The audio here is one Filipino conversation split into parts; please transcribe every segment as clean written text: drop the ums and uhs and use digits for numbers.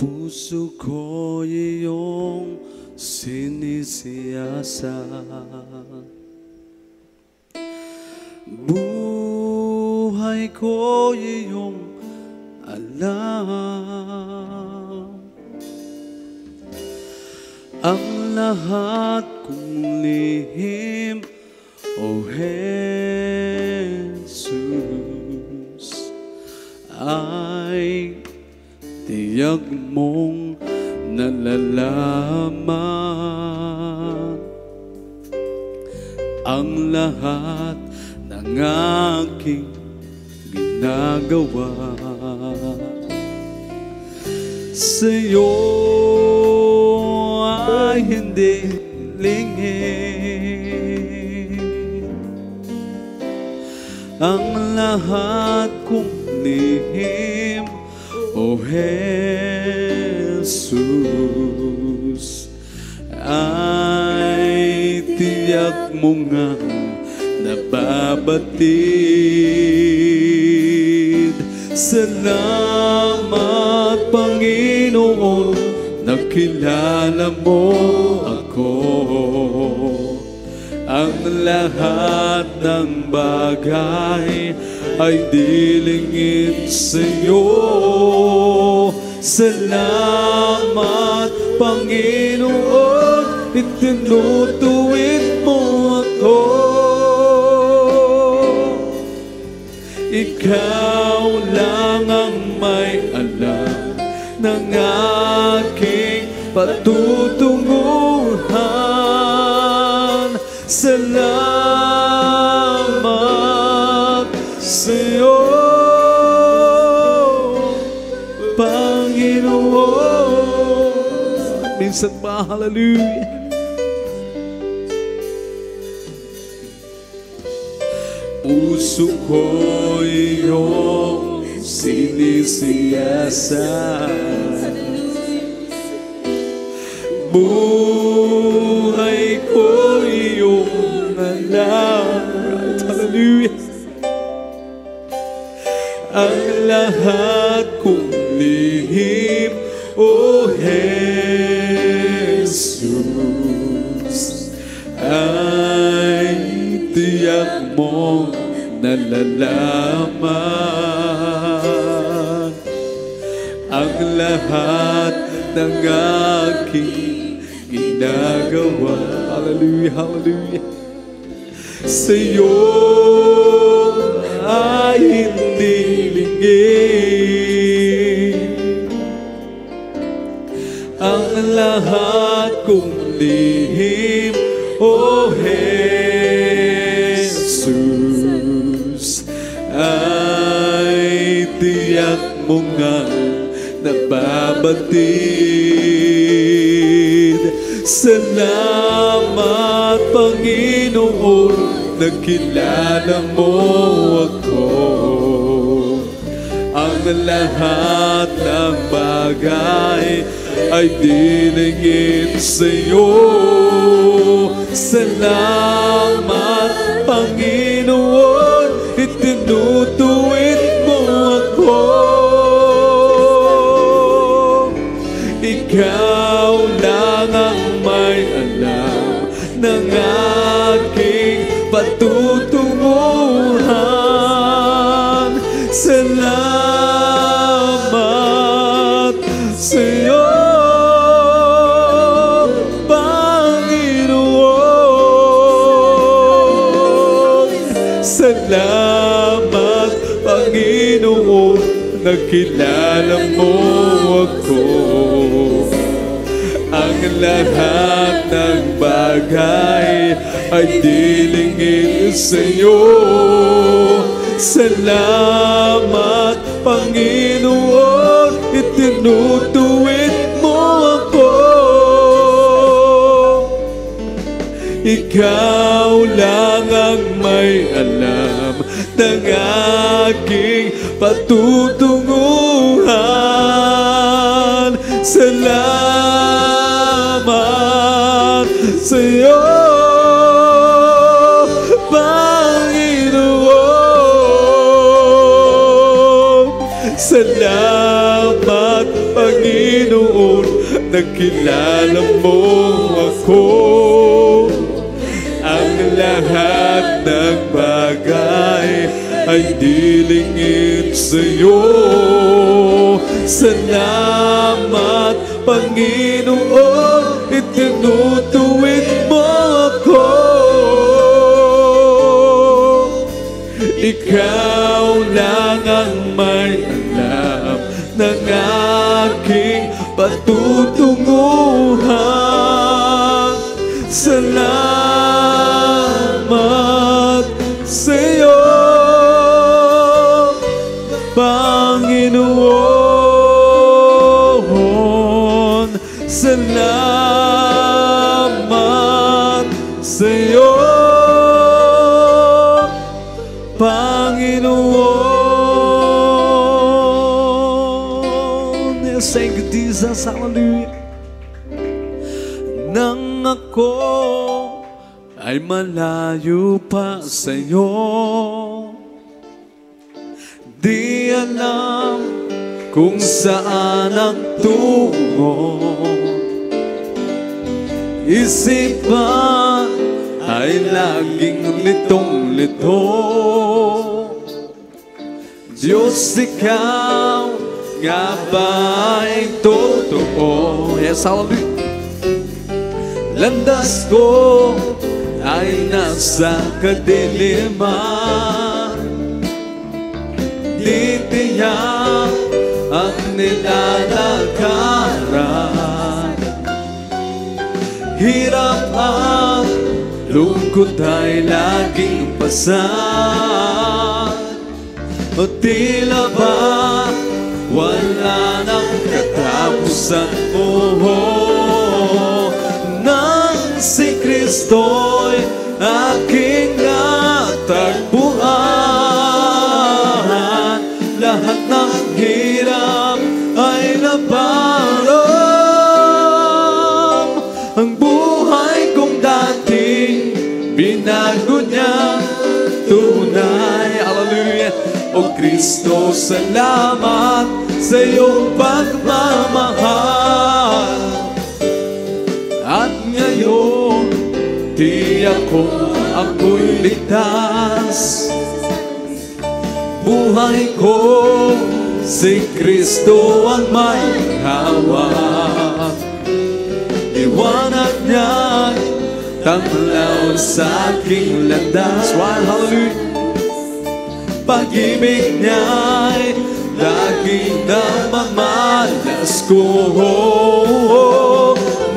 Puso ko iyong sinisiyasa, buhay ko iyong alam. Ang lahat kong lihim, O Jesus, ay tiyak mong nalalaman. Ang lahat ng aking ginagawa sa'yo ay hindi lingid. Ang lahat kong lihim, O Jesus, ay tiyak mo nga nababatid. Salamat, Panginoon, nakilala mo ako. Ang lahat ng bagay ay dilingid sa'yo. Salamat, Panginoon, itinutuwid mo ako. Ikaw lang ang may alam ng aking patutunguhan. Salamat sa'yo, Panginoon. Minsan pa, hallelujah. Puso ko iyong sinisiyasa, buhay ko iyong alam. Hallelujah. Ang lahat kong lihim, O Jesus, ay tiyak mong nalalaman. Ang lahat ng aking ginagawa, hallelujah, hallelujah, sa'yo ay hindi lingid. Ang lahat kong lihim, O Jesus, ay tiyak mo nga nababatid. Salamat, Panginoon, nakilala mo ako. Ang lahat ng bagay ay dilingid sa'yo. Salamat, Panginoon, itinutuwid mo ako. Ikaw lang ang may alam ng aking patutunguhan. Salamat sa'yo, Panginoon. Salamat, Panginoon, nakilala mo ako. Ang lahat ng bagay ay dilingid sa'yo. Salamat, Panginoon, itinutuwid mo ako. Ikaw lang ang may alam ng aking patutunguhan. Salamat sa'yo, Panginoon. Salamat, Panginoon, kilala mo ako. Ang lahat ng bagay ay dilingid sa'yo. Salamat, Panginoon, itinutuwid mo ako. Ikaw lang ang may alam ng aking patutunguhan. Salamat sa'yo, Panginoon. Salamat sa'yo, Panginoon. Yes, thank you, Jesus. Hallelujah. Nang ako ay malayo pa sa'yo, di alam kung saan ang tungo. Isipan ay laging litong-lito. Diyos, ikaw nga ba ay totoo? Yes, hallelujah. Landas ko ay nasa kadiliman, di tiyak ang nilalakaran. Hirap at lungkot ay laging pasan, o tila ba wala nang katapusan mo. Nang si Kristo'y aking natagpuan, lahat ng hirap ay naparam. Ang buhay kong dati binago niya tunay. Hallelujah. O Kristo, salamat sa iyong pagmamahal. At ngayon, tiyak kong ako'y ligtas. Buhay ko, si Kristo ang may hawak. Liwanag niya'y tanglaw sa aking landas. Hallelujah. Pag-ibig niya'y laging namamalas ko.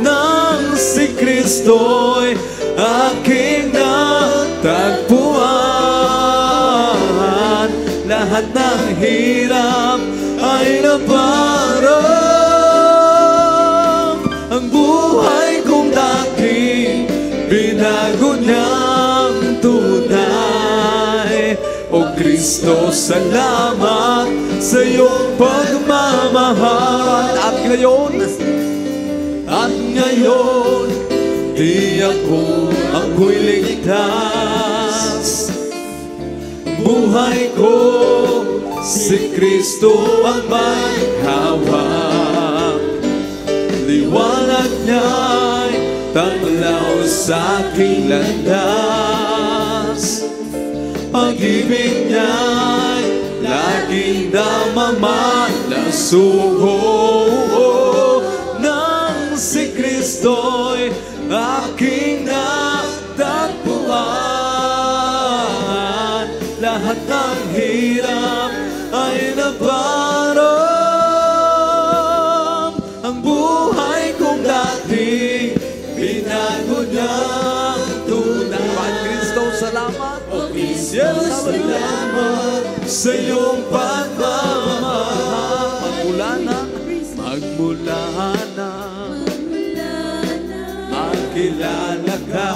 Nang si Kristo'y aking natagpuan, lahat ng hirap ay naparam. Ang buhay kong dati binago niyang tunay. O Kristo, salamat sa iyong pagmamahal. At ngayon, tiyak ko ako'y ligtas. Buhay ko, si Kristo ang may hawak. Liwanag niya'y tanglaw sa aking landas. Pag-ibig niya'y laging namamalas. Nang si Kristo'y aking natagpuan, lahat ng hirap ay naparam. Ang buhay kong dati binago niyang tunay. Kristo, salamat. O Kristo, salamat sa iyong pagmamahal. Magmula na magkilala ka.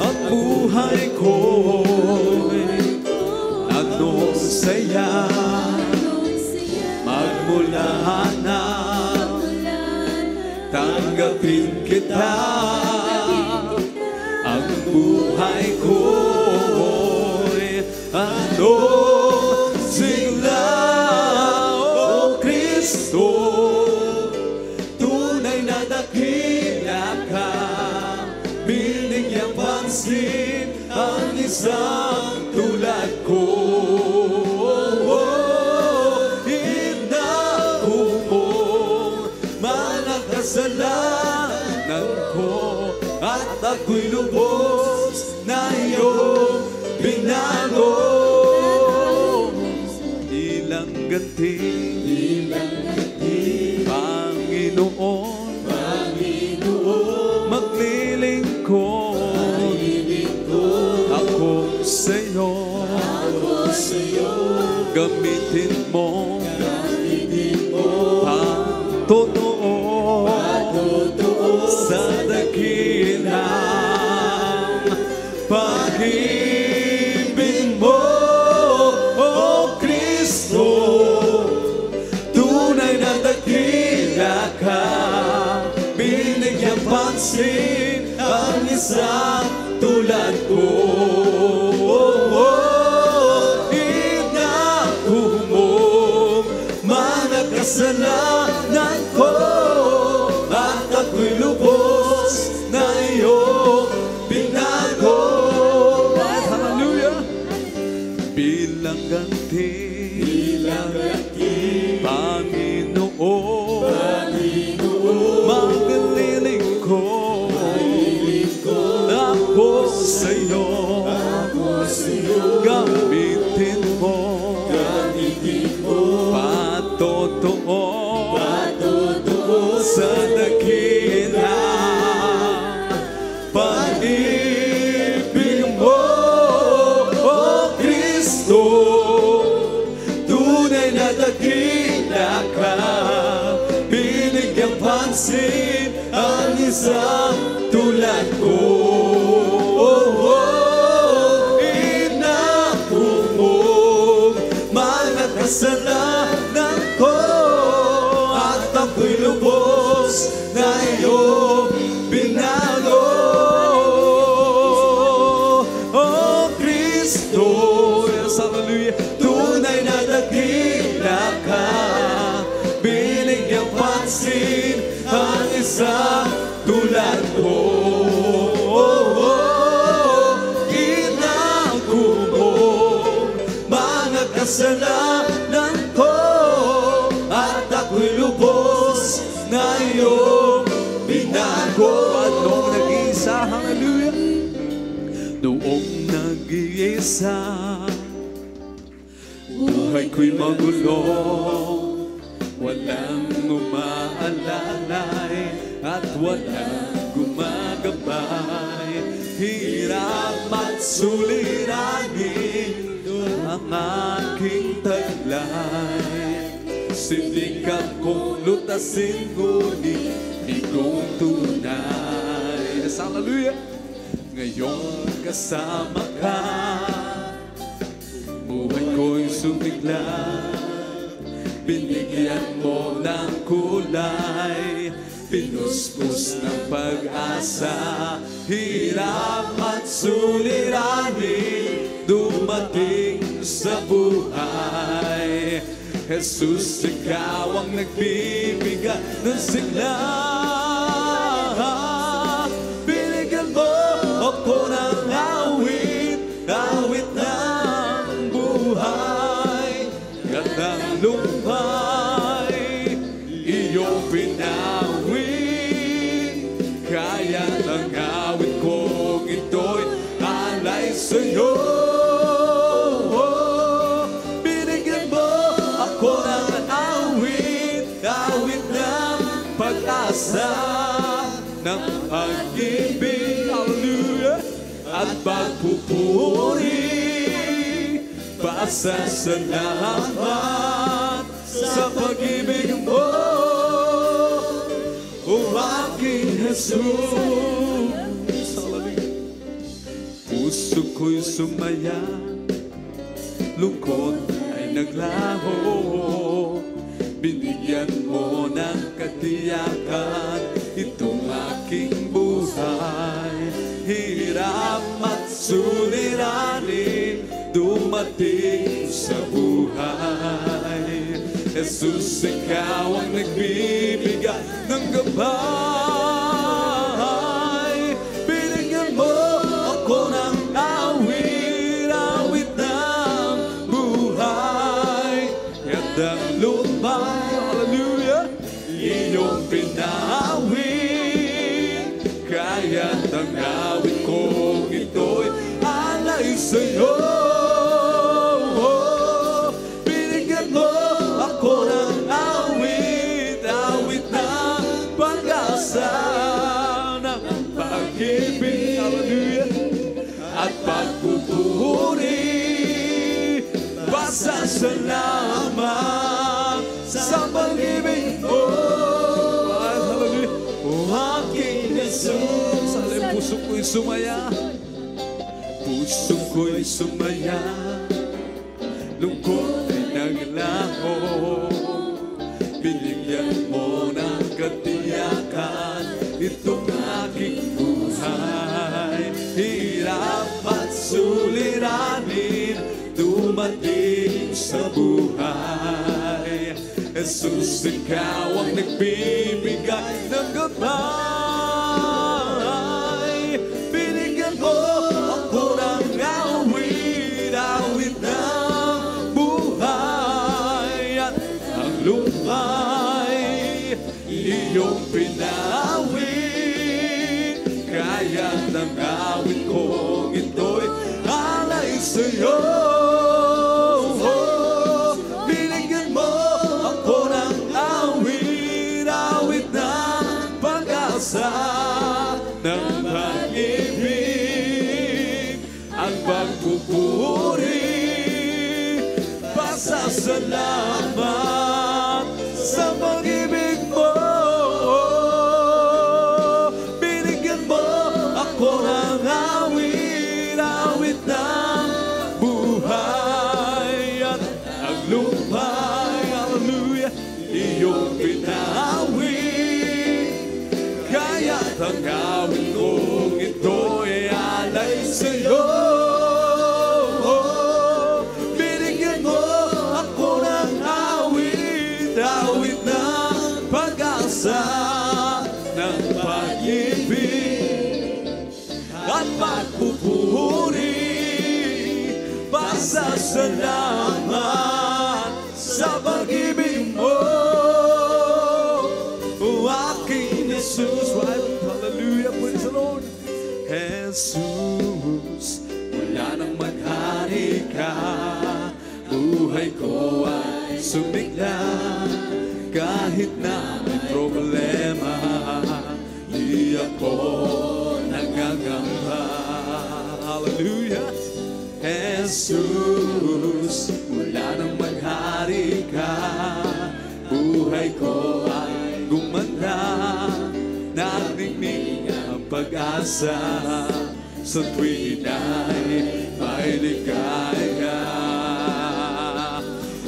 Ang buhay ko'y anong saya. Magmula na tanggapin kita. Ang buhay ko'y anong sigla. O Kristo, isang tulad ko. Inako mo mga kasalanan ko, at ako'y lubos na iyong binago. Ilang ganti, Panginoon, maglilingkod ako sa'yo. Gamitin mo totoo sa dakilang pag-ibig mo, O Kristo. Tunay na dakila ka, binigyang pansin ang isang tulad ko. Inako mo mga kasalanan ko, at ako'y lubos na iyong binago. Hallelujah! Bilang ganti, Panginoon, maglilingkod ako sa'yo. Gamitin mo patotoo sa dakilang pag-ibig mo, O Kristo. Tunay na dakila ka, binigyang pansin ang isang tulad ko. Inako mo mga kasalanan ko, at ako'y lubos na iyong binago. O Kristo, yes, hallelujah. Tunay na dakila ka, binigyang pansin ang isang tulad ko. Inako mo mga kasalanan ko, at ako'y lubos na iyong binago. At noong nag-iisa, hallelujah, noong nag-iisa, buhay ko'y magulo, walang umaalalay at walang gumagabay. Hirap at suliranin ang aking taglay. Sindikan kong lutasin, ngunit di kong tunay. Hallelujah! Ngayong kasama ka, buhay ko'y sumigla. Binigyan mo ng kulay, pinuspos ng pag-asa. Hirap at suliranin dumating sa buhay. Jesus, ikaw ang nagbibigay ng sigla. Binigyan mo ako ng awit, awit ng buhay. Gandang lumpay, iyong pinawi. Kaya ng awit kong ito'y alay sa'yo. Binigyan mo ako ng awit, awit ng pag-asa, ng pag-ibig, hallelujah, at pagpupuri. Pasasalamat sa pag-ibig mo, o aking Jesus. Puso ko'y sumaya, lungkot ay naglaho. Binigyan mo ng katiyakan itong aking buhay. Hirap at suliranin dumating sa buhay. Jesus, ikaw ang nagbibigay ng gabay. Binigyan mo ako ng awit, ang awit kong ito'y alay sa'yo. Binigyan mo ako ng awit, awit na pag-asa ng pag-ibig, hallelujah, at pagpupuri. Pasasalamat sa pag-ibig mo, hallelujah, o aking Jesus. Alay, puso ko'y sumaya, puso ko'y sumaya, lungkot ay naglaho. Binigyan mo ng katiyakan itong aking buhay. Hirap at suliranin dumating sa buhay. Jesus, ikaw ang nagbibigay ng gabay. Binigyan mo ako ng awit, awit ng buhay. At ang lupa'i iyong pinawit. Kaya ng awit kong ito'y alay sa'yo. Binigyan mo ako ng awit, awit ng pag-asa, ng pag-ibig, ang pagpupuri. Pasasalamat sa pag-ibig mo. Binigyan mo ako ng awit, awit ng buhay. At ang lupa'i, hallelujah, iyong pinawit. Kaya't ang awit kong ito'y alay sa'yo. Binigyan mo ako ng awit, awit ng pag-asa, ng pag-ibig, at pagpupuri. Pasasalamat sa pag-ibig mo, o aking Jesus. Hallelujah, praise the Lord. Jesus, wala nang maghari ka, buhay ko ay sumigla. Kahit na may problema, di ako nagagamba. Hallelujah. Jesus, mula nang maghari ka, buhay ko ay gumanda. Narinig ang pag-asa sa tuwing ay may ligaya.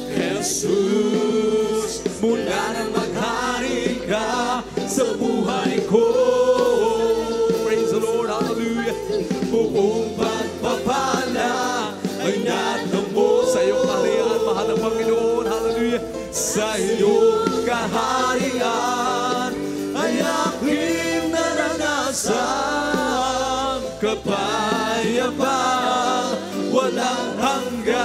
Jesus, mula nang maghari ka sa buhay ko. Praise the Lord, hallelujah. Buong pagpapala ay natamo sa iyong kaharian, mahal ng Panginoon, hallelujah. Sa iyong kaharian ay aking naranasan kapayapaan walang hanggan.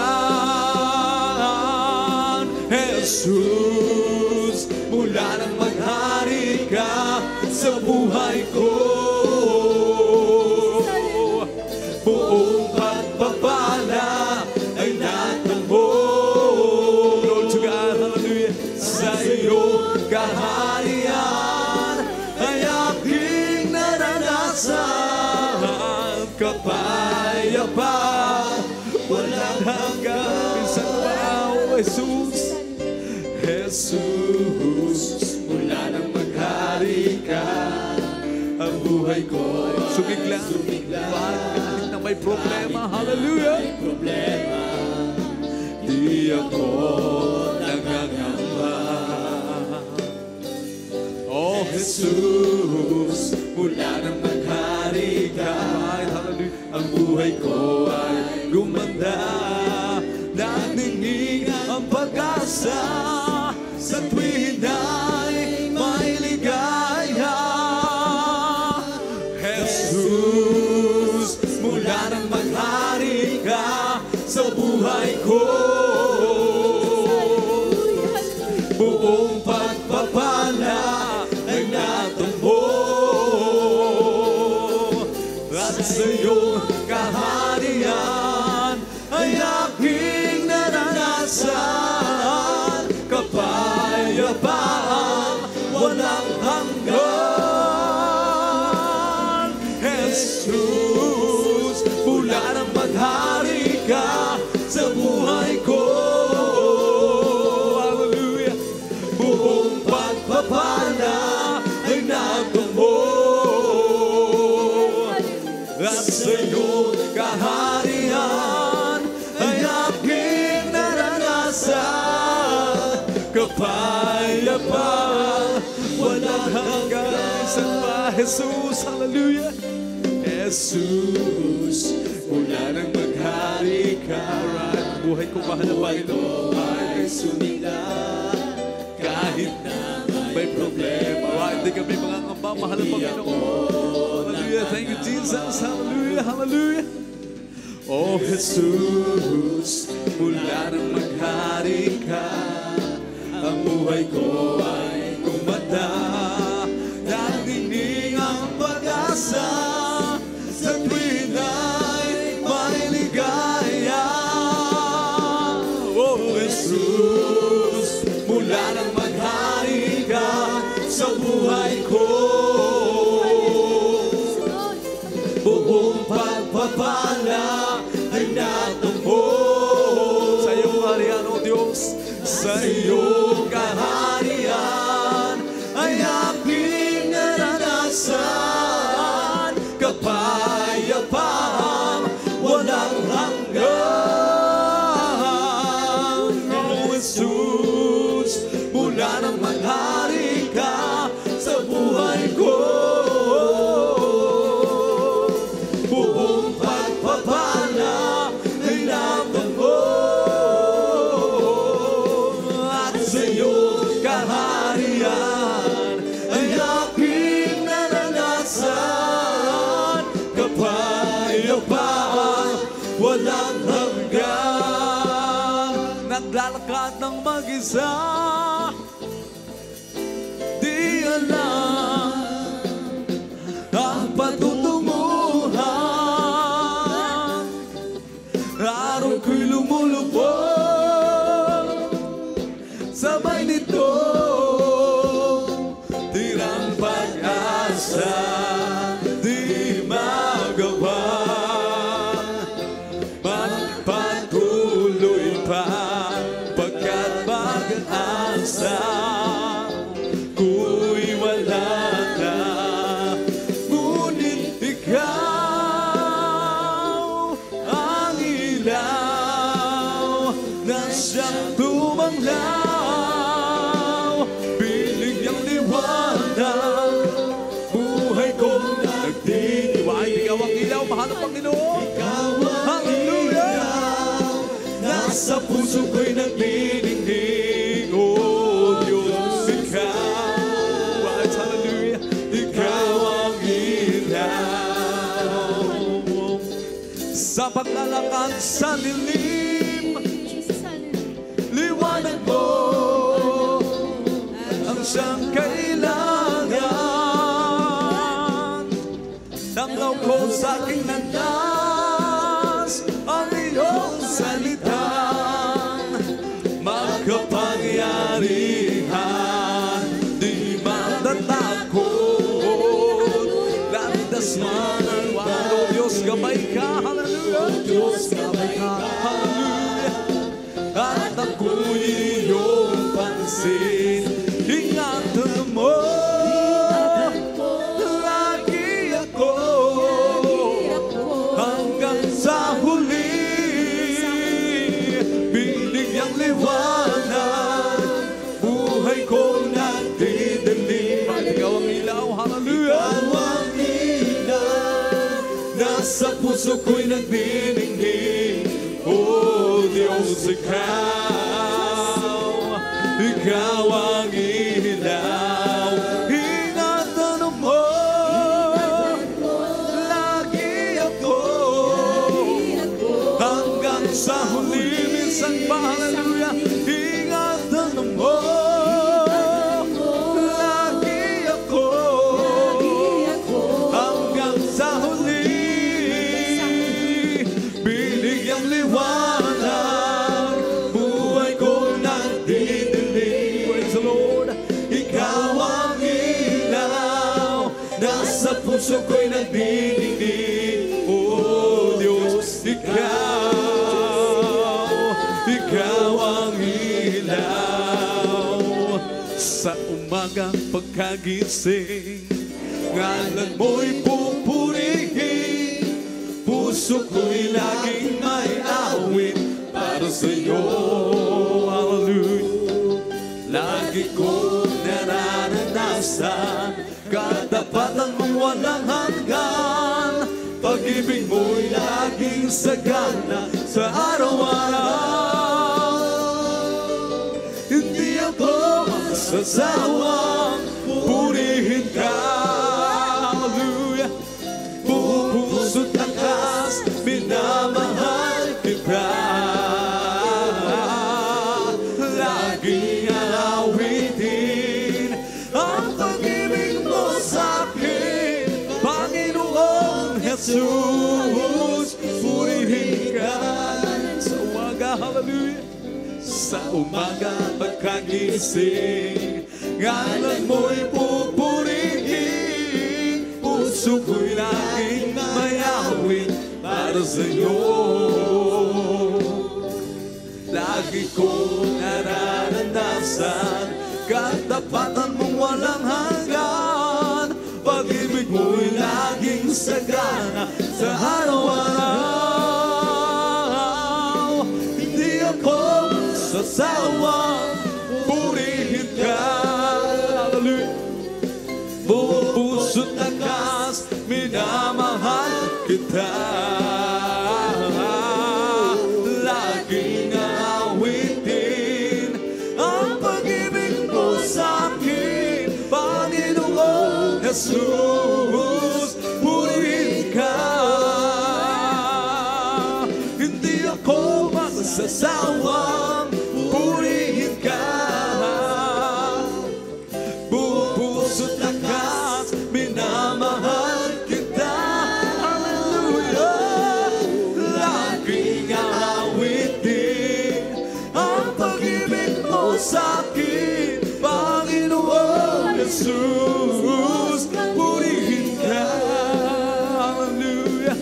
Jesus, mula nang maghari ka sa buhay ko, buong pagpapala ay natamo. Lord to God, hallelujah. Sa iyong kaharian ay aking naranasan kapayapaan walang hanggan. Minsan pa, oh Jesus, Jesus, mula nang maghari ka, ang buhay ko ay sumigla. Kahit na may problema, hallelujah, di ako nangangamba. Oh Jesus, mula nang maghari ka, hallelujah, ang buhay ko ay gumanda. Naningning ang pag-asa sa tuwing ay may ligaya. Jesus, mula nang maghari ka sa buhay ko, buong pagpapala ay natamo. at sa iyong kaharian ay aking naranasan. Kapayapaan walang hanggan. Jesus, mula nang maghari ka sa buhay ko. Hallelujah. Buong pagpapala ay nagamo at sa iyong kaharian ay aking naranasan. Kapayapaan walang hanggan. Samba Jesus, hallelujah. Jesus, mula nang maghari ka, buhay ko mahal na Panginoon ay sumila. Kahit na may problema, hindi kami mangangamba, mahal na Panginoon. Hallelujah, thank you Jesus, hallelujah, hallelujah. Oh Jesus, mula nang maghari ka, ang buhay ko ay kumanda. Nagdinig ang pag-asa sa tuwin ay may ligaya. Oh Jesus, mula nang maghari ka sa buhay ko, buong pagpapala ay natamo sa iyong kaharian, O Diyos. Sa iyong kaharian ay aking naranasan. Kapayapaan walang hanggan. O Jesus, mula nang maghari ka sa buhay ko, buong pagpapala ay natamo at sa iyong kaharian ay aking naranasan. Kapayapaan walang hanggan. Naglalakad ng mag-isa, di alam ang patutunguhan. Araw ko'y lumulubog, sabay nito tirang pag-asa. Di magawa magpatuloy pa, pagkat mag-asa ko'y wala na. Ngunit ikaw ang ilaw na siyang tumanglaw, binigyang liwanag buhay kong nagtitiwala. Ikaw ang ilaw, mahal na Panginoon. Hallelujah. Nasa puso ko'y nagniningning, oh Diyos, ikaw. Hallelujah. Ikaw ang ilaw. Sa paglalakad sa dilim, liwanag mo ang siyang kailangan. Tanglaw ko sa aking landas ang iyong salita. Magkapangyarihan, di matatakot. Landas man ang walo, Diyos gabay ka. Hallelujah. Diyos gabay ka. Hallelujah. At ako'y iyong pansin. Ingatan mo lagi ako hanggang sa huli. Binigyang liwanag buhay kong nagdidilim. Ikaw ang ilaw, hallelujah. Ikaw ang ilaw, nasa puso ko'y nagniningning. Oh Diyos, ikaw ang ilaw. Ingatan mo lagi ako hanggang sa huli. Minsan pa, hallelujah. Ingatan mo lagi ako hanggang sa huli. liwanag, buhay ko nagdidilim. Praise the Lord. Ikaw ang ilaw, nasa puso ko'y nagdidilim. Oh Diyos, Ikaw ang ilaw. Sa umaga pagkagising, ngalan mo'y pupurihin. Puso ko'y laging may awit para sa'yo. Hallelujah. Lagi kong nararanasan katapatan mong walang hanggan. Pag-ibig mo'y laging sagana sa araw-araw. Hindi ako magsasawang purihin ka. Hallelujah. Buong puso't lakas, minamahal kita. Laging aawitin ang pag-ibig mo sa'kin, Panginoong Jesus. Purihin ka sa umaga, hallelujah. Sa umaga pagkagising, ngalan mo'y pupurihin. Puso ko'y laging may awit para sa'yo. Lagi kong nararanasan katapatan mong walang hanggan. Pag-ibig mo'y laging sagana sa araw-araw. Hindi ako sasawang purihin ka. Hallelujah. Buong puso't lakas, minamahal kita. Laging aawitin ang pag-ibig mo sa'kin, Panginoong Jesus. Purihin ka. Hindi ako magsasawang purihin ka. Buong puso't lakas, minamahal kita. Hallelujah. Laging aawitin ang pag-ibig mo sa'kin, Panginoon Jesus. Purihin ka. Hallelujah.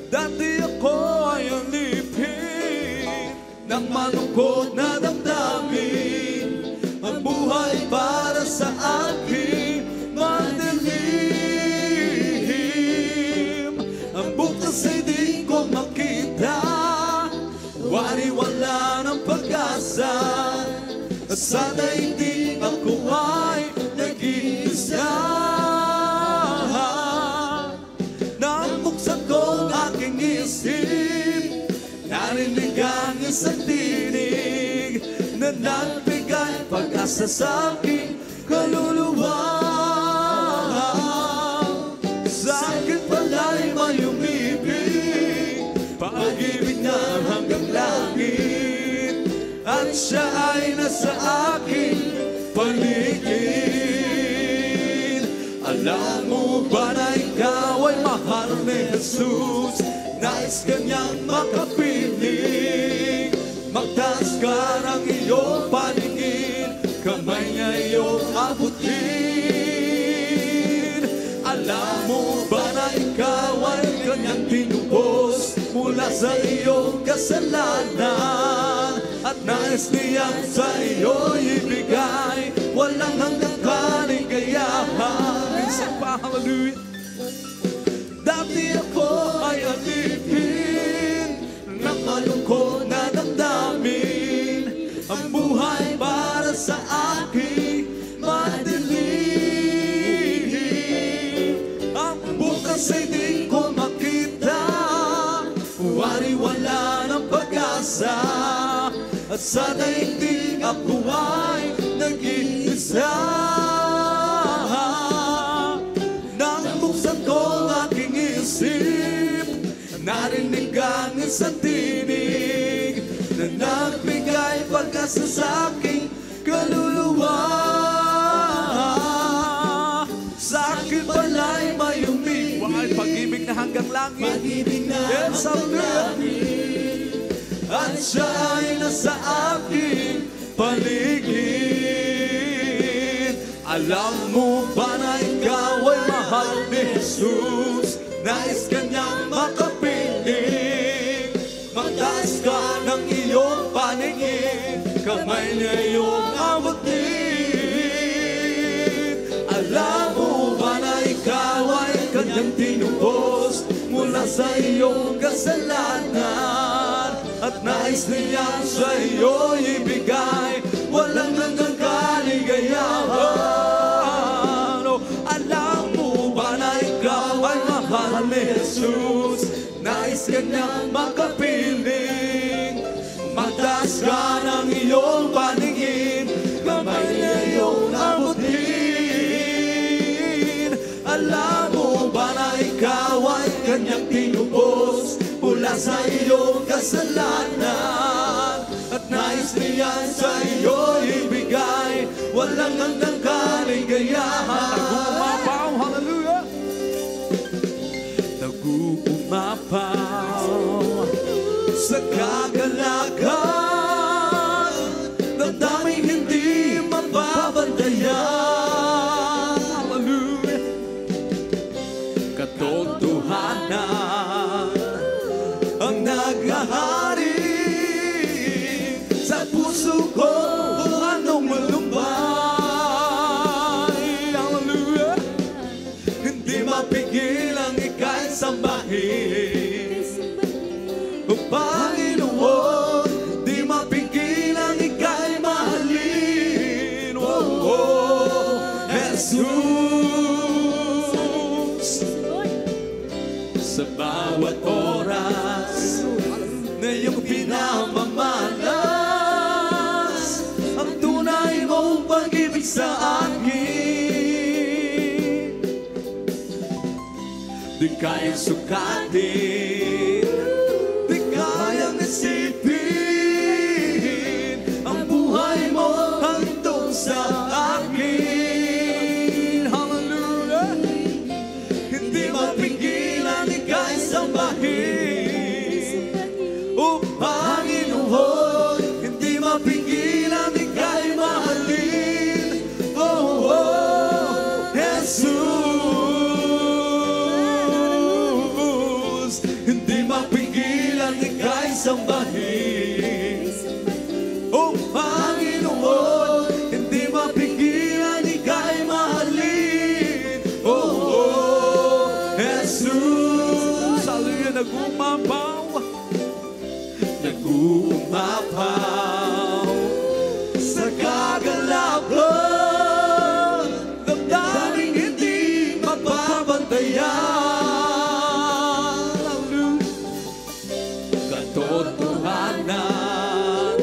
Dati ako ay alipin ng malungkot na damdamin. Ang buhay para sa akin madilim. Ang bukas ay di ko makita, wala ng pag-asa. Sa daigdig ako ay nag-iisa. Nang buksan ko ang aking isip, narinig ang isang tinig na nagbigay pag-asa sa aking kaluluwa. Sa akin pala'y may umibig, pag-ibig na hanggang langit, at siya ay nasa aking paligid. Alam mo ba na ikaw ay mahal ni Jesus? Nais kanyang makapiling. Magtaas ka ng iyong paningin, kamay niya iyong abutin. Alam mo ba na ikaw ay kanyang tinubos mula sa iyong kasalanan, at nais niyang sa iyo ibigay walang hanggang kaligayahan. Isang pa, hallelujah. Dati ako ay alipin ng malungkot na damdamin. Ang buhay para sa akin madilim. Ang bukas ay di ko makita, wala ng pag-asa. At sa daigdig ako ay nag-iisa. Nang buksan ko ang aking isip, narinig ang isang tinig na nagbigay pag-asa sa aking kaluluwa. Sa akin pala'y may umibig, pag-ibig na hanggang langit. pag-ibig na Yes, hanggang hallelujah. langit. Kahit siya ay nasa aking paligid. Alam mo ba na ikaw ay mahal ni Jesus? Nais ka niyang makapiling. Magtaas ka ng iyong paningin, kamay niya iyong abutin. Alam mo ba na ikaw ay kanyang tinubos mula sa iyong kasalanan? At nais niyang sa iyo ibigay walang hanggang kaligayahan. Oh, alam mo ba na ikaw ay mahal ni Jesus? Nais ka niyang makapiling. Magtaas ka ng iyong paningin, kamay niya iyong abutin. Alam mo ba na ikaw ay kanyang tinubos mula sa iyong kasalanan? At nais niya sa iyo ibigay walang hanggang kaligayahan. Nag-uumapaw, hallelujah! Nag-uumapaw sa kagalakan, damdaming hindi mababantayan. Hallelujah! Katotohanan ang naghahari sa puso ko, anong malumbay. Hallelujah! Hindi mapigil ang ika'y sambahin. Panginoon, di mapigil ang ika'y mahalin. Oh, oh, Jesus. Sa bawat oras na iyong pinamamalas, ang tunay mong pag-ibig sa akin, di kayang sukatin, di kayang isipin ang buhay mo hangtong sa akin. Hallelujah! Hindi mapigilan ika'y sambahin. O Panginoon, hindi mapigilan ika'y mahalin. Oh, oh, Jesus, hindi mapigilan ika'y sambahin. Oh Panginoon, hindi mapigilan ika'y mahalin. Oh, oh, Jesus. Hallelujah, nag-umapaw. Nag-umapaw sa kagalakan, damdaming hindi mababantayan. Katotohanan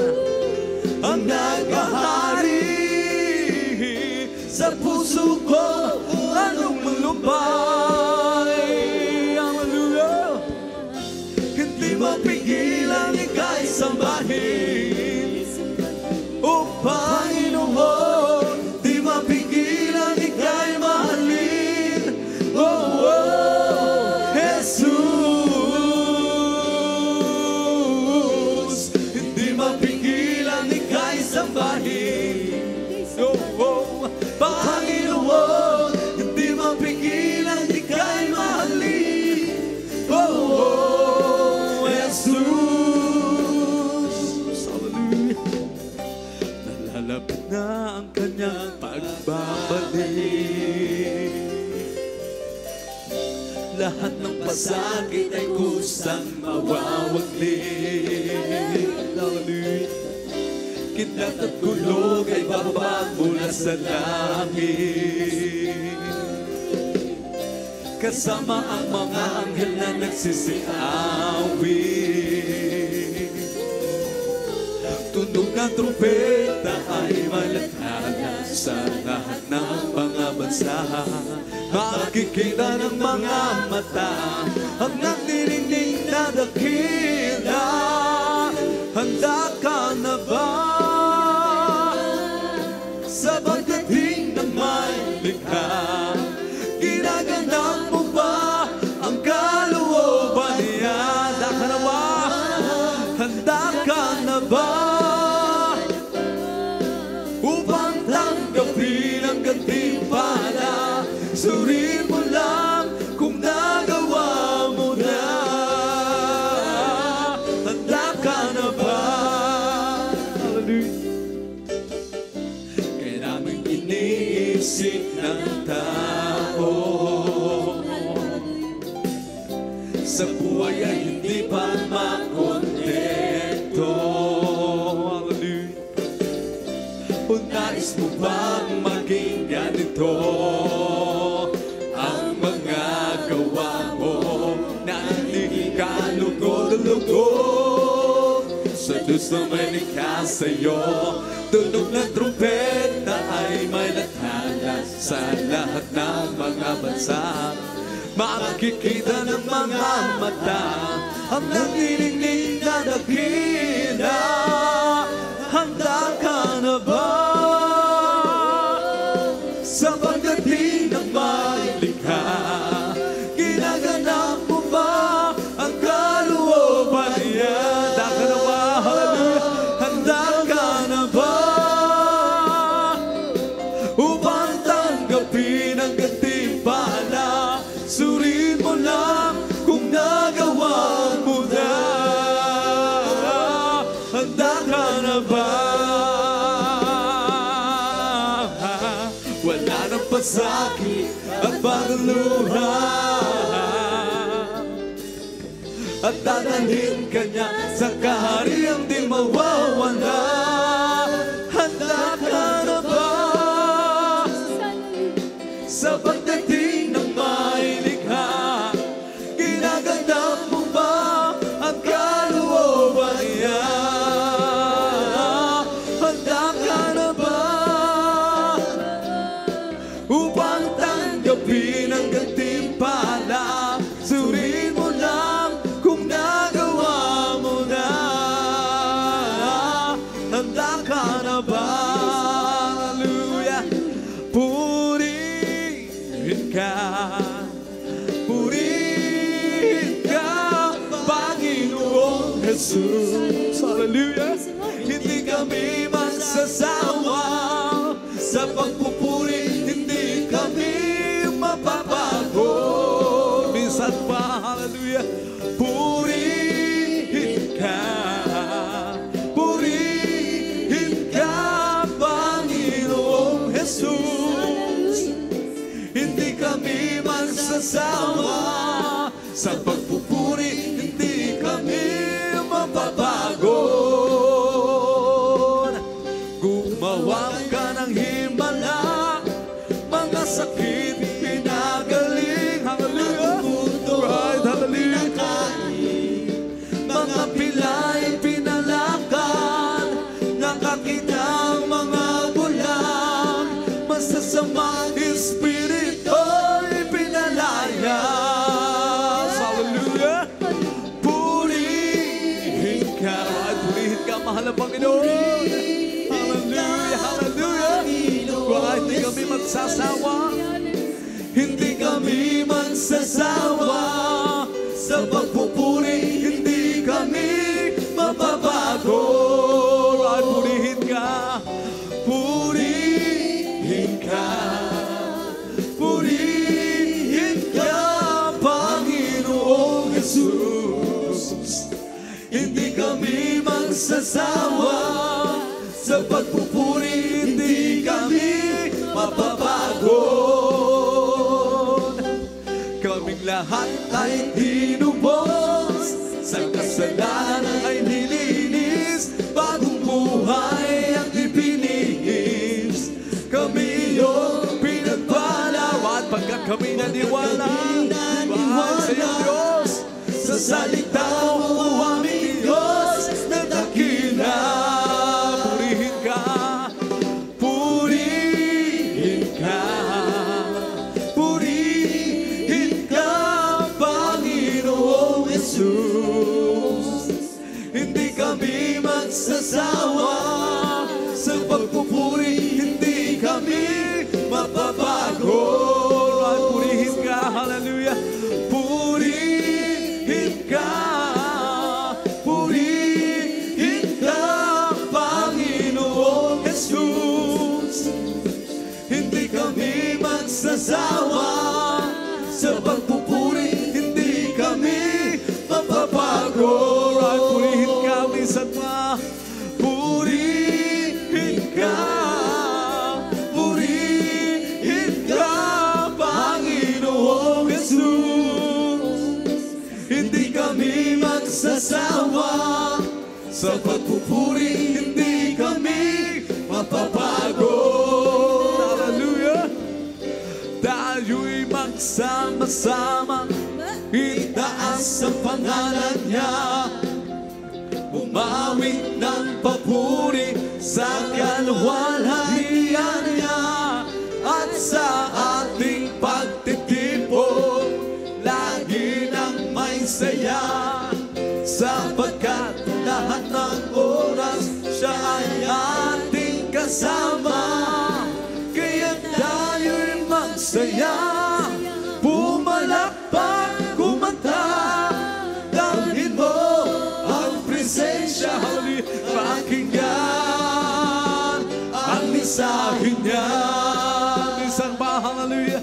ang naghahari sa puso ko, anong malumbay. Hallelujah! Hindi mapigilan ika'y sambahin. O Panginoon, di mapigilan ika'y mahalin. Oh, oh, Jesus, hindi mapigilan ika'y sambahin. Oh, oh, Panginoon, hindi mapigilan ika'y mahalin. Oh, oh, Jesus. Hallelujah. Nalalapit na ang kanyang pagbabalik. Lahat ng pasakit ay kusang mawawaglit. Hallelujah. Kidlat at kulog ay bababa mula sa langit. Kasama ang mga anghel na nagsisiawit. Tunog ng trumpeta ay malakala sa lahat ng mga bansa. Makikita ng mga mata ang nagdirinig na dakila. Handa ka na ba sa pagdating ng may likha? Ginaganap mo ba ang kalooban niya? Handa ka na ba? Handa ka sa buhay ay hindi pa makontento. Hallelujah. O nais mo bang maging ganito ang mga gawa mo na hindi ka lugod-lugod sa Diyos na may likha sa'yo? Tunog ng trumpeta ay may lathala sa lahat ng mga bansa. Makikita ng mga mata ang nanginginig na dakila. Handa ka na ba sa pagdating ng may likha? Ginaganap mo ba ang kalooban niya? Handa ka na ba? Hallelujah! Handa ka na ba upang tanggapin ang gantimpala? Suriin mo lang kung nagawa mo na. Handa ka na ba? Wala nang pasakit at pagluha, at dadalhin ka niya sa kahariang di mawawala. Handa ka na ba sa pagdating ng may likha? Ginaganap mo ba ang kalooban niya? Handa ka na ba upang tanggapin ang gantimpala? Suriin mo lang kung nagawa mo na. Handa ka na ba? Hallelujah. Purihin ka, Panginoong Jesus. Hallelujah. Hindi kami magsasawa sa pagpupuri, hindi kami mapapago. Minsan pa, hallelujah. Purihin ka, Panginoong Jesus. Hindi kami magsasawa sa pagpupuri, hindi kami mapapago. Gumawa ka ng himala, mga sakit pinagaling. Hallelujah. Right, hallelujah. Mga pilay pinalakan, nakakita ang mga bulan, masasamang espirito'y pinalayas. Hallelujah. Purihin ka. Right, purihin ka, mahal na Panginoon. Hallelujah, hallelujah. Right, hindi kami magsasawa, hindi kami magsasawa sa pagpupuri, hindi kami mapapago. Right, purihin ka, Panginoong Jesus. Hindi kami magsasawa sa pagpupuri, hindi kami mapapago. Kaming lahat ay tinubos, sa kasalanan ay nilinis, bagong buhay ang ipinihis. Kami yung pinagpala, at pagkat kami naniwala sa iyong Diyos, sa salita mo aming Diyos na dakila. Purihin ka, Panginoong Jesus. Hindi kami magsasawa sa pagpupuri, hindi kami mapapago. Purihin ka, hallelujah. Purihin ka, Panginoong Jesus. Hindi kami magsasawa sa pagpupuri, hindi kami mapapago. Purihin ka, minsan pa. hindi kami magsasawa. Sa pagpupuri, hindi kami mapapago. Hallelujah! Tayo'y magsama-sama, itaas ang pangalan niya. Bumawi ng papuri sa kaluwalhatian niya. At sa ating pagtitipon, lagi nang may saya. Sapagkat lahat ng oras siya ay ating kasama. Kaya tayo'y magsaya, pumalakpak, kumanta. Dalhin mo ang presensya, pakinggan ang mensahe niya. Isang ba, hallelujah.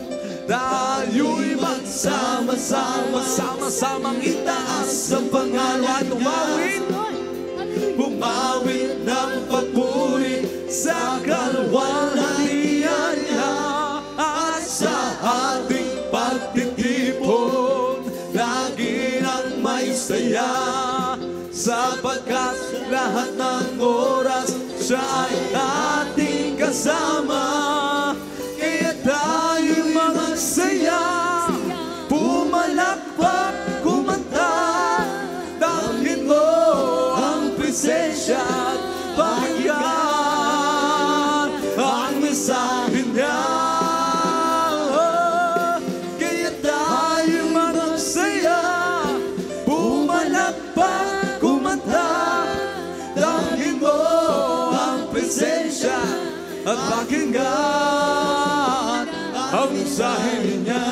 Tayo'y magsama-sama, sama-samang itaas ang pangalan niya. Bumawit ng papuri sa kaluwalhatian niya. At sa ating pagtitipon, lagi nang may saya. Sapagkat lahat ng oras siya ay ating kasama. Kaya tayo'y magsaya, pumalakpak, kumanta. Dalhin mo ang presensya at pakinggan ang mensahe niya. Kaya tayo'y magsaya, pumalakpak, kumanta. Dalhin mo ang presensya at pakinggan ang mensahe niya.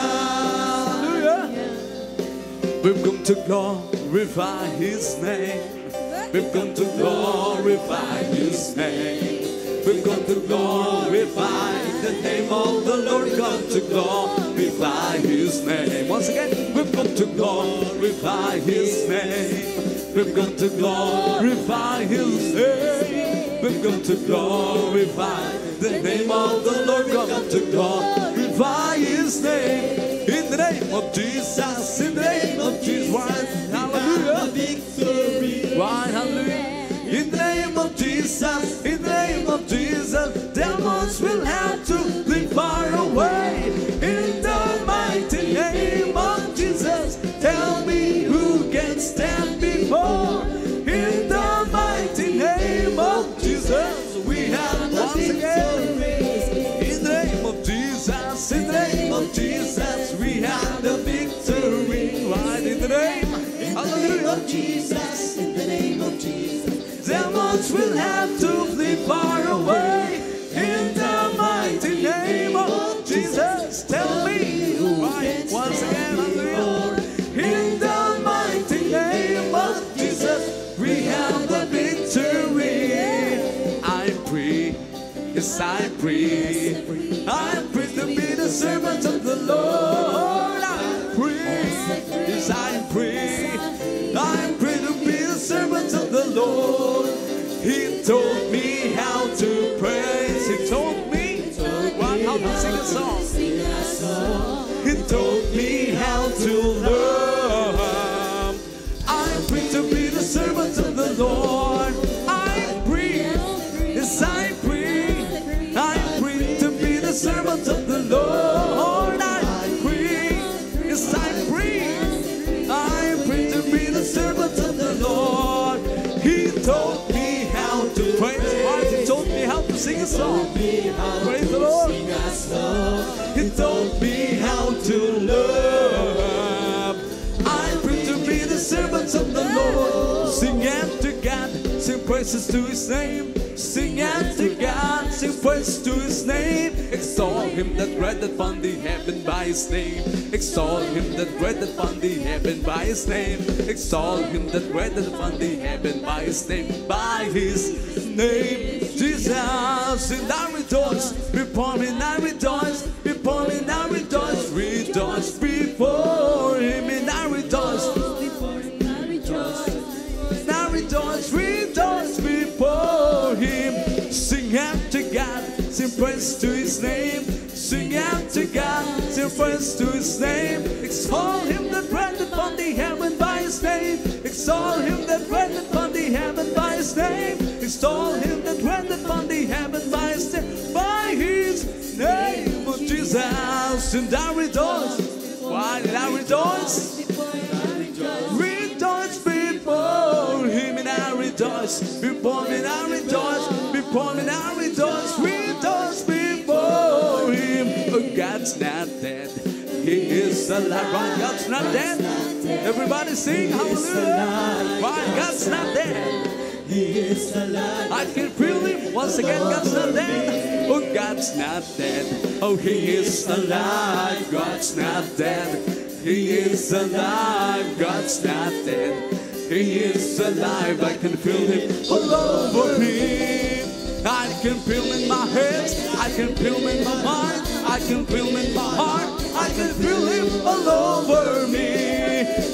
We've come to glorify His name. We've come to glorify His name. We've come to glorify the name of the Lord. Come to glorify His name. Once again, we've come to glorify His name. We've come to glorify His name. We've come to glorify the name of the Lord. Come to glorify His name. In the name of Jesus, in the name of Jesus, hallelujah, victory, hallelujah. In the name of Jesus, in the name of Jesus, demons will have to leave far away. In the mighty name of Jesus, tell me who can stand before. In the mighty name of Jesus, we have once again. In the name of Jesus, in the name of Jesus, we have the victory. Right in the name, hallelujah, of Jesus, in the name of Jesus, demons will have to flee far away. In the mighty name of Jesus, tell me who I once again, hallelujah. In the mighty name of Jesus, we have the victory. I pray, yes I pray, I pray to be the servant of the Lord. I pray, yes I pray, I pray to be the servant of the Lord. He told me how to praise. He told me how to sing a song. He told me how to love. I pray to be the servant of the Lord. I pray, yes I pray, I pray to be the servant of the Lord. I pray, yes I pray, I pray to be the servant of the Lord. He told me how to praise. He told me how to sing a song. Praise the Lord. He told me how to love. I pray to be the servants of the Lord. Sing unto God, sing praises to His name. Sing unto God, sing praise to His name. Extol Him that reddeth upon the heaven by His name. Extol Him that reddeth upon the heaven by His name. Extol Him that reddeth upon the heaven by His name. By His name, Jesus. And I rejoice before Him, I rejoice before Him, I rejoice. Rejoice before Him, and I rejoice before Him, I rejoice. And I rejoice, rejoice before Him. Sing unto God, sing praise to His name. Sing unto God, sing praise to His name. Extol Him that reddeth upon the heaven by name. Extol him that dwelleth upon the heaven by his name of Jesus. And I rejoice. Why did I rejoice? Rejoice before him, and I rejoice. Before him, and I rejoice. Before him, and I rejoice. Rejoice before him. Oh, God's not dead. He is alive. Right? God's not dead. Everybody sing hallelujah. Right? God's not dead. He is alive. I can feel him once again. God's not dead. Oh, God's not dead. Oh, he is alive. God's not dead. He is alive. God's not dead. He is alive. I can feel him all over me. I can feel him in my head. I can feel him in my mind. I can feel him in my heart. I can feel him all over me.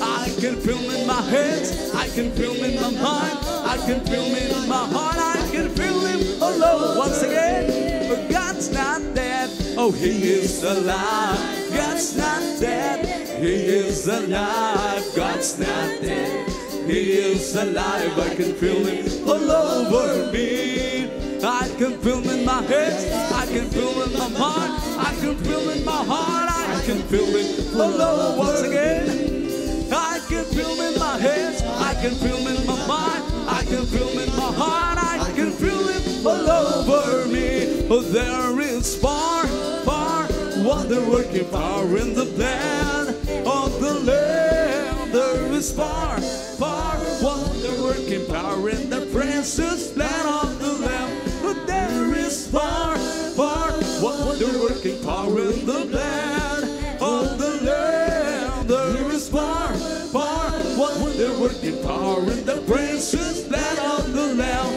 I can feel him in my head. I can feel him in my mind. I can feel him in my heart. I can feel him all over. Once again, but God's not dead. Oh, he is alive. God's not dead. He is alive. God's not dead. He is alive. I can feel him all over me. I can feel him in my head. I can feel him in my mind. I can feel him in my heart. I can feel him all over. Once again, I can feel him in my head. I can feel him in my mind. I can feel him in my heart. I can feel him all over me. Oh, there is far, far wonder-working power in the blood of the Lamb. There is far, far wonder-working power in the precious blood of the Lamb. But there is far, far wonder-working power in the blood of the Lamb. There is far, far wonder-working power in the precious blood of the Lamb.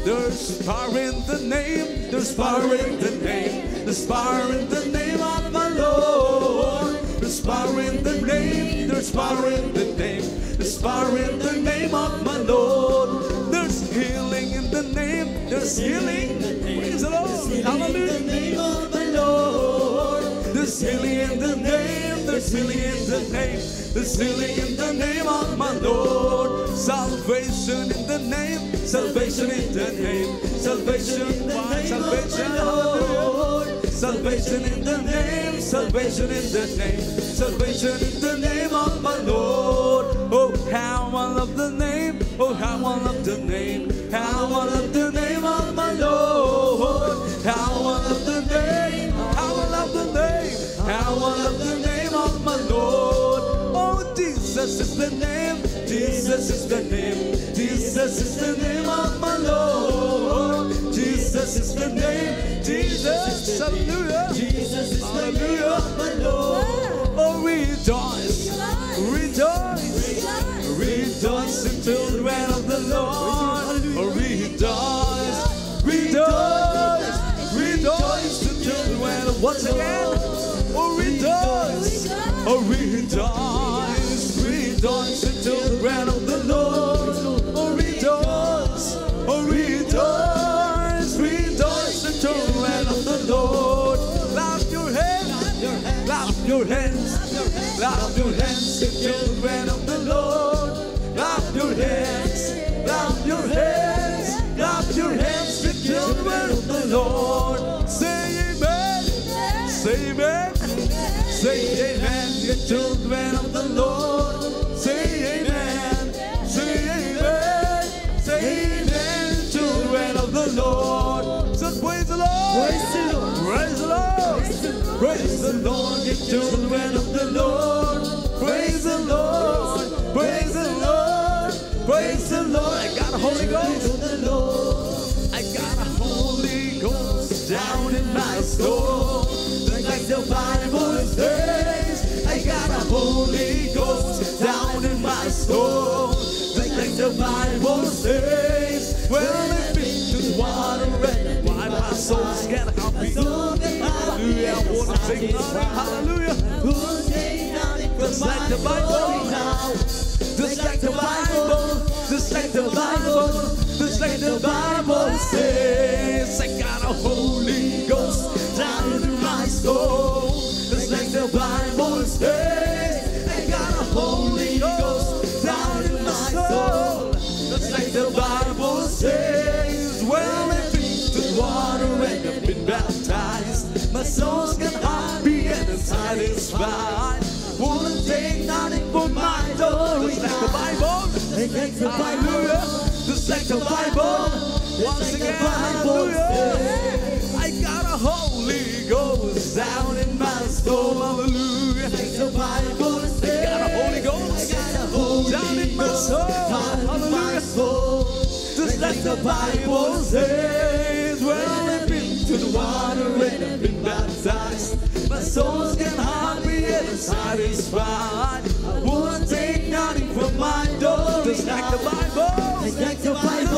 There's power in the name. There's power in the name. There's power in the name of my Lord. There's power in the name. There's power in the name. There's power in the name of my Lord. There's healing in the name. There's healing. Praise the Lord. Hallelujah. In the name of my Lord. There's healing in the name. There's healing in the name. There's healing in the name of my Lord. Salvation in the name. Salvation in the name. Salvation in the name of my Lord. Salvation in the name. Salvation in the name. Salvation in the name of my Lord. Oh, how I love the name. Oh, how I love the name. How I love the name of my Lord. How I love the name. How I love the name. How I love the name of my Lord. Oh, Jesus is the name. Jesus is the name. Jesus is the name of my Lord. Jesus is the name. Jesus, hallelujah. Jesus is the name of my Lord. Oh, rejoice, rejoice, rejoice in children of the Lord. Oh, rejoice, rejoice, rejoice in children of once again. Oh, rejoice, oh, rejoice, rejoice in children of the Lord. Oh, rejoice, oh, rejoice, rejoice in children of the Lord. Clap your hands, clap your hands, clap your hands in children of the Lord. Clap your hands, clap your hands, clap your hands in children of the Lord. Say amen, say amen. Say amen, the children of the Lord. Say amen, say amen, say amen, children of the Lord. So praise the Lord, praise the Lord, praise the Lord, praise the Lord, the children of the Lord. Praise the Lord, praise the Lord, praise the Lord. I got a Holy Ghost, I got a Holy Ghost down in my soul. Like the Bible says, I got a Holy Ghost down in my soul. Like the Bible says, well, if it's water and why my soul's get happy. Hallelujah, I want to sing hallelujah. Just like the Bible, just like the Bible, just like the Bible, just like the Bible says, I got a Holy Ghost down in my soul. Just like the Bible says, I got a Holy Ghost down in my soul. Just like the Bible says, soul's got happy and satisfied. Wouldn't take nothing for my glory. Just like the Bible. Hallelujah. Just like the Bible. Once again, hallelujah. I got a Holy Ghost down in my soul. Hallelujah. I got a Holy Ghost down in my soul. Hallelujah. Just like the Bible says, when I've been to the water and I've been baptized, my soul's getting happy and satisfied. I won't take nothing from my door. Just like the Bible. Just like the Bible.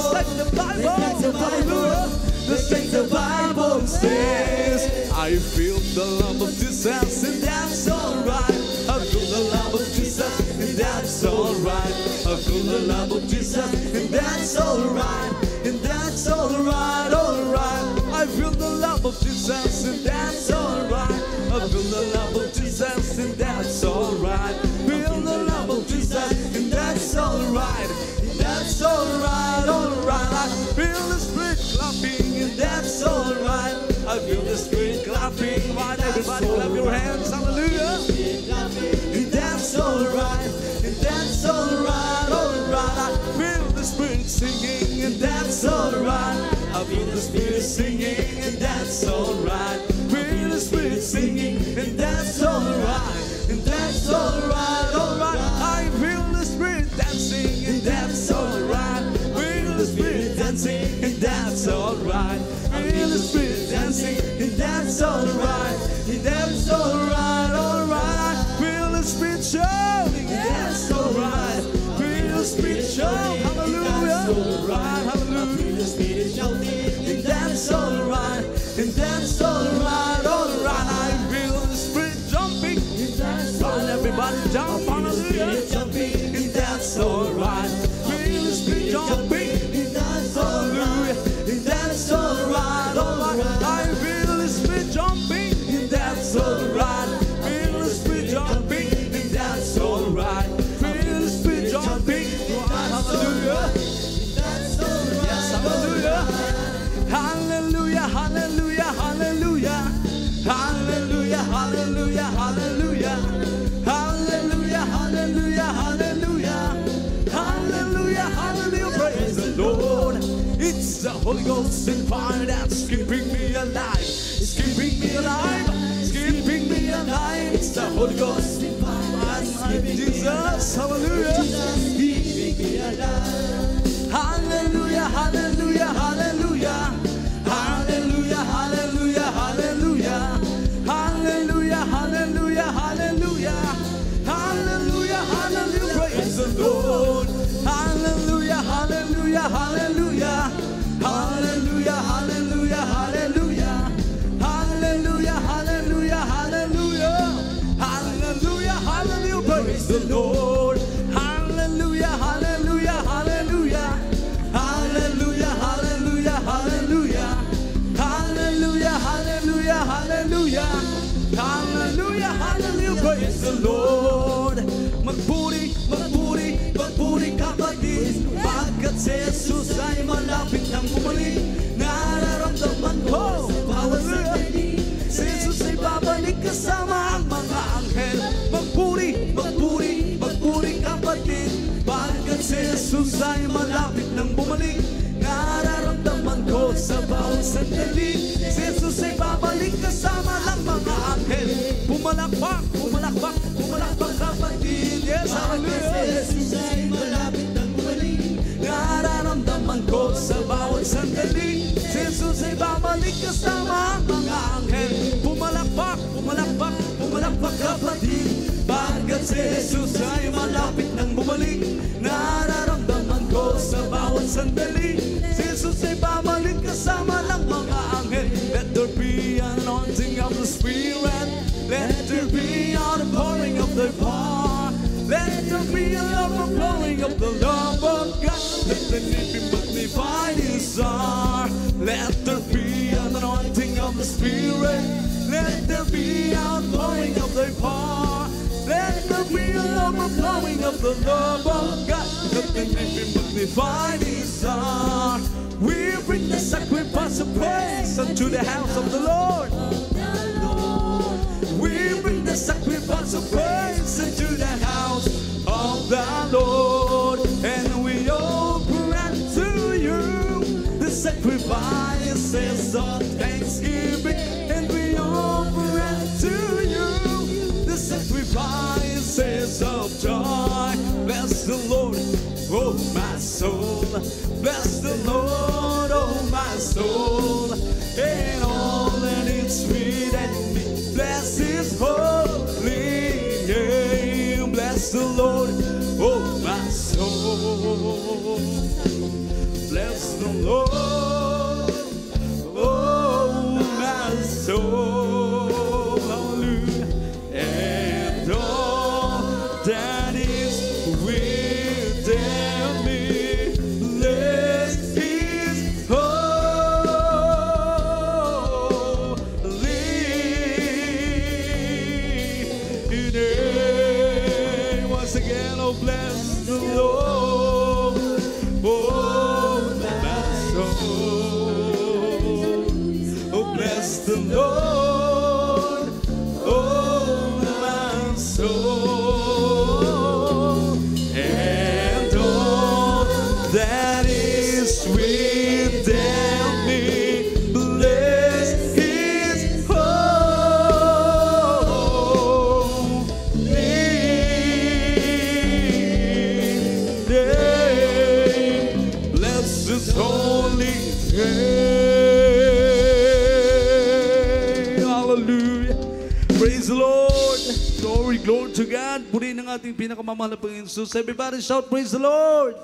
Just like the Bible says, I feel the love of Jesus and that's alright. I feel the love of Jesus and that's alright. I feel the love of Jesus and that's alright. And that's alright, alright. I feel the love of Jesus and that's alright. I feel the love of Jesus and that's alright. Feel the love of Jesus and that's alright. That's alright, alright. I feel the Spirit clapping and that's alright. I feel the Spirit clapping. Right, everybody clap your hands, hallelujah. And that's alright, and that's alright, alright. I feel the Spirit singing and that's alright. I feel the Spirit singing and that's alright. Feel the Spirit singing and that's alright. And that's alright, alright. I feel the Spirit dancing and that's alright. Feel the Spirit dancing and that's alright. Feel the Spirit dancing and that's alright. And that's alright, alright. I feel the Spirit shouting and that's alright. Feel the Spirit shouting, hallelujah. Right, hallelujah. Feel the Spirit shouting and that's alright. And that's alright, alright. I feel the Spirit jumping. Right, everybody jump, hallelujah. And that's alright. Feel the Spirit jumping. And that's hallelujah. And that's alright, alright. I feel the Spirit jumping. And that's alright. Feel the Spirit jumping. And that's alright. Feel the Spirit jumping. Right, hallelujah. Yes, hallelujah. Hallelujah, hallelujah, hallelujah. Hallelujah, hallelujah, hallelujah. Hallelujah, hallelujah, hallelujah. Hallelujah, hallelujah. Praise the Lord. It's the Holy Ghost and fire that's keeping me alive. It's keeping me alive. It's keeping me alive. It's the Holy Ghost and fire. Jesus, hallelujah. Keeping me alive. Hallelujah, hallelujah, hallelujah. Hallelujah, hallelujah, hallelujah. Hallelujah, hallelujah, hallelujah. Hallelujah, hallelujah. Praise the Lord. Hallelujah, hallelujah, hallelujah. Hallelujah, hallelujah, hallelujah. Hallelujah, hallelujah, hallelujah. Hallelujah, hallelujah. Praise the Lord. Hallelujah, hallelujah, hallelujah. Hallelujah, hallelujah, hallelujah. Hallelujah, hallelujah, hallelujah. Hallelujah, hallelujah. Praise the Lord. Magpuri, magpuri, magpuri kapatid. Pagkat si Jesus ay malapit nang bumalik. Nararamdaman ko bawat sandali. Si Jesus ay babalik kasama ang mga anghel. Magpuri, magpuri, magpuri kapatid. Pagkat si Jesus ay malapit nang bumalik. Nararamdaman ko sa bawat sandali. Si Jesus ay babalik kasama ng mga anghel. Pumalakpak, pumalakpak, pumalakpak kapatid. Yes, hallelujah. Si Jesus ay malapit nang bumalik. Nararamdaman ko sa bawat sandali. Si Jesus ay babalik kasama ang mga anghel. Pumalakpak, pumalakpak, pumalakpak kapatid. Pagkat si Jesus ay malapit nang bumalik. Nararamdaman ko sa bawat sandali. Si Jesus ay babalik kasama ng mga anghel. Let there be an anointing of the Spirit. Let there be an outpouring of the power. Let there be an overflowing of the love of God. Let the name be magnified His star. Let there be an anointing of the Spirit. Let there be an outpouring of the power. Let there be an overflowing of the love of God. Let the name be magnified His star. We bring the sacrifice of praise unto the house of the Lord. bring the sacrifice of praise into the house of the Lord, and we offer unto you the sacrifices of thanksgiving, and we offer unto you the sacrifices of joy. Bless the Lord, oh my soul. Bless the Lord, oh my soul, and all that is within me. Bless His holy name. Bless the Lord, oh my soul. Bless the Lord, oh my soul. Hallelujah. And all that is within me. Bless His holy name. Once again, oh bless the Lord, oh my soul. Oh bless the Lord, oh my soul, and all that is within me. Bless His holy name. Bless His holy name. Hallelujah. Praise the Lord. Glory, glory to God. Purihin ang ating pinakamamahal na Panginoon Jesus. Everybody shout, praise the Lord.